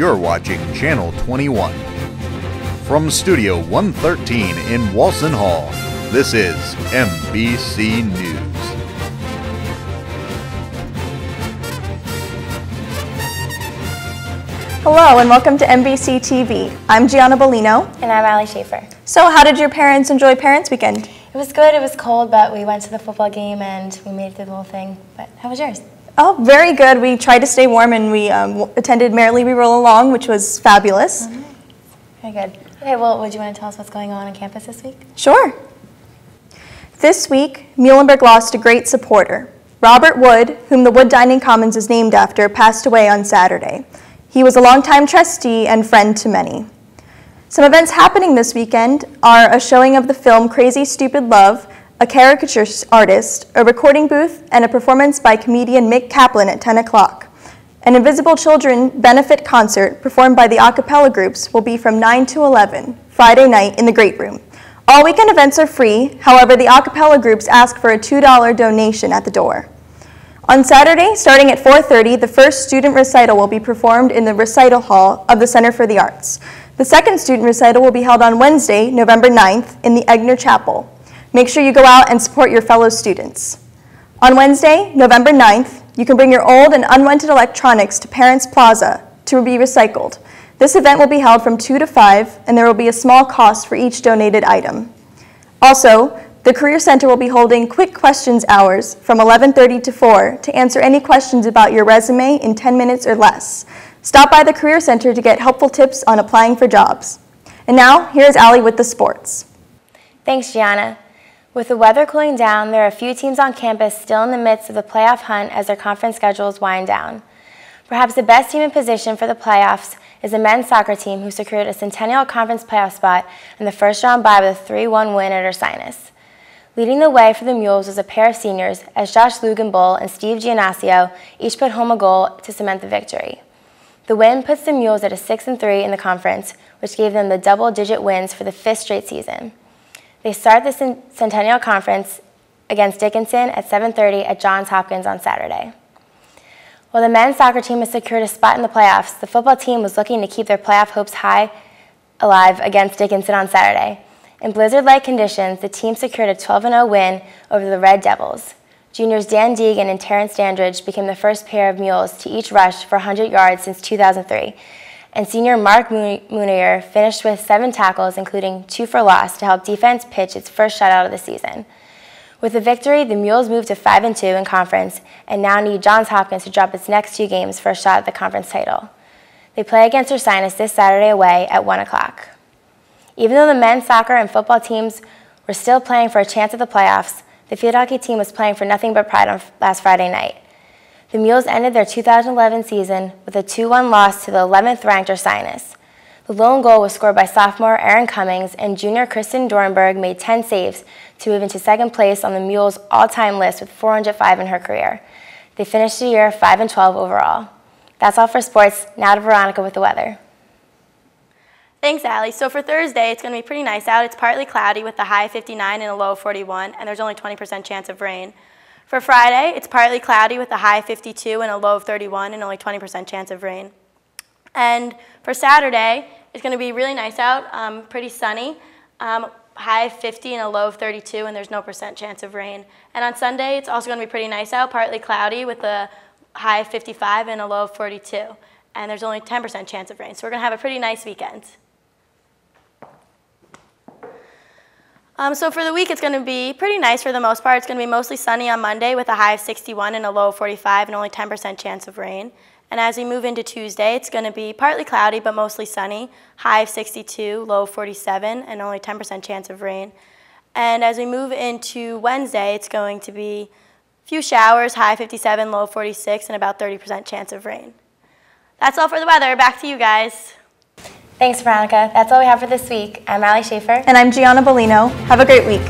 You're watching Channel 21. From Studio 113 in Walson Hall, this is MBC News. Hello and welcome to MBC TV. I'm Gianna Bellino. And I'm Allie Schaefer. So how did your parents enjoy Parents Weekend? It was good. It was cold, but we went to the football game and we made it through the whole thing. But how was yours? Oh, very good. We tried to stay warm and we attended Merrily We Roll Along, which was fabulous. Very good. Okay, well, would you want to tell us what's going on campus this week? Sure. This week, Muhlenberg lost a great supporter. Robert Wood, whom the Wood Dining Commons is named after, passed away on Saturday. He was a longtime trustee and friend to many. Some events happening this weekend are a showing of the film Crazy Stupid Love, a caricature artist, a recording booth, and a performance by comedian Mick Kaplan at 10 o'clock. An Invisible Children benefit concert performed by the a cappella groups will be from 9 to 11, Friday night in the Great Room. All weekend events are free, however, the a cappella groups ask for a $2 donation at the door. On Saturday, starting at 4:30, the first student recital will be performed in the recital hall of the Center for the Arts. The second student recital will be held on Wednesday, November 9th, in the Egner Chapel. Make sure you go out and support your fellow students. On Wednesday, November 9th, you can bring your old and unrented electronics to Parents Plaza to be recycled. This event will be held from 2 to 5, and there will be a small cost for each donated item. Also, the Career Center will be holding quick questions hours from 11:30 to 4 to answer any questions about your resume in 10 minutes or less. Stop by the Career Center to get helpful tips on applying for jobs. And now, here's Allie with the sports. Thanks, Gianna. With the weather cooling down, there are a few teams on campus still in the midst of the playoff hunt as their conference schedules wind down. Perhaps the best team in position for the playoffs is the men's soccer team, who secured a Centennial Conference playoff spot in the first round bye with a 3-1 win at Ursinus. Leading the way for the Mules was a pair of seniors, as Josh Luganbull and Steve Giannasio each put home a goal to cement the victory. The win puts the Mules at a 6-3 in the conference, which gave them the double-digit wins for the 5th straight season. They start the Centennial Conference against Dickinson at 7:30 at Johns Hopkins on Saturday. While the men's soccer team has secured a spot in the playoffs, the football team was looking to keep their playoff hopes alive against Dickinson on Saturday. In blizzard-like conditions, the team secured a 12-0 win over the Red Devils. Juniors Dan Deegan and Terrence Dandridge became the first pair of Mules to each rush for 100 yards since 2003, and senior Mark Munier finished with 7 tackles, including 2 for loss, to help defense pitch its first shutout of the season. With the victory, the Mules moved to 5-2 in conference and now need Johns Hopkins to drop its next 2 games for a shot at the conference title. They play against Ursinus this Saturday away at 1 o'clock. Even though the men's soccer and football teams were still playing for a chance at the playoffs, the field hockey team was playing for nothing but pride on last Friday night. The Mules ended their 2011 season with a 2-1 loss to the 11th-ranked Ursinus. The lone goal was scored by sophomore Aaron Cummings, and junior Kristen Dorenberg made 10 saves to move into second place on the Mules' all-time list with 405 in her career. They finished the year 5-12 overall. That's all for sports. Now to Veronica with the weather. Thanks, Allie. So for Thursday, it's going to be pretty nice out. It's partly cloudy with a high 59 and a low 41, and there's only 20% chance of rain. For Friday, it's partly cloudy with a high 52 and a low of 31 and only 20% chance of rain. And for Saturday, it's going to be really nice out, pretty sunny, high 50 and a low of 32, and there's no % chance of rain. And on Sunday, it's also going to be pretty nice out, partly cloudy with a high 55 and a low of 42, and there's only 10% chance of rain. So we're going to have a pretty nice weekend. So for the week, it's going to be pretty nice for the most part. It's going to be mostly sunny on Monday with a high of 61 and a low of 45 and only 10% chance of rain. And as we move into Tuesday, it's going to be partly cloudy but mostly sunny, high of 62, low of 47, and only 10% chance of rain. And as we move into Wednesday, it's going to be a few showers, high 57, low of 46, and about 30% chance of rain. That's all for the weather. Back to you guys. Thanks, Veronica. That's all we have for this week. I'm Allie Schaefer. And I'm Gianna Bellino. Have a great week.